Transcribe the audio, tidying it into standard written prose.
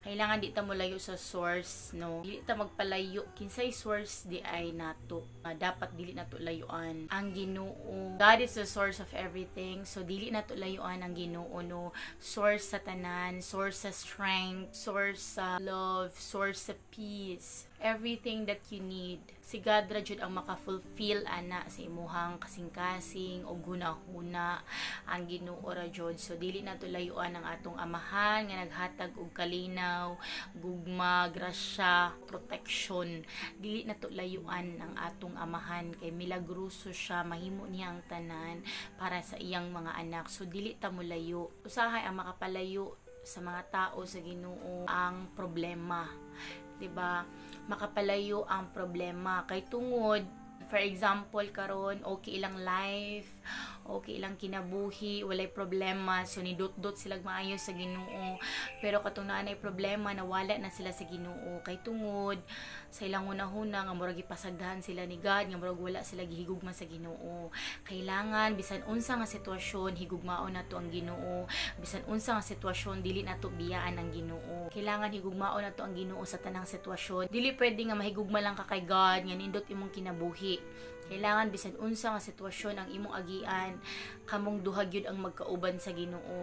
kailangan di ta molayo sa source, no? Dili ta magpalayo kinsay source di ay nato. Dapat dili nato layuan ang Ginoo. God is the source of everything. So dili nato layuan ang Ginoo, no? Source sa tanan, source sa strength, source sa love, source sa peace, everything that you need. Si God ra jud ang maka-fulfill ana sa imuhang kasing-kasing o guna-huna, ang Ginoo ra jud. So dili nato layuan ang atong amahan nga naghatag og kalinaw, gugma, grasya, protection. Dili nato layuan ang atong amahan kay milagroso siya, mahimo niya ang tanan para sa iyang mga anak. So dili ta mo layo. Usahay ang makapalayo sa mga tao sa Ginoo ang problema. 'Di ba? Makapalayo ang problema kay tungod, for example karon okay ilang life, okay ilang kinabuhi, walay problema, so nidot-dot sila maayo sa Ginoo. Pero katong naanay problema, nawala na sila sa Ginoo kay tungod sa ilang hunahuna nga murag ipasagdahan sila ni God, nga murag wala sila gihigugma sa Ginoo. Kailangan bisan unsa nga sitwasyon higugmaon nato ang Ginoo. Bisan unsa nga sitwasyon dili nato biyaan ang Ginoo. Kailangan higugmaon nato ang Ginoo sa tanang sitwasyon. Dili pwede nga mahigugma lang ka kay God nga nindot imong kinabuhi. Kailangan bisan unsa nga sitwasyon ang imong agian, kamong duha gyud ang magkauban sa Ginoo.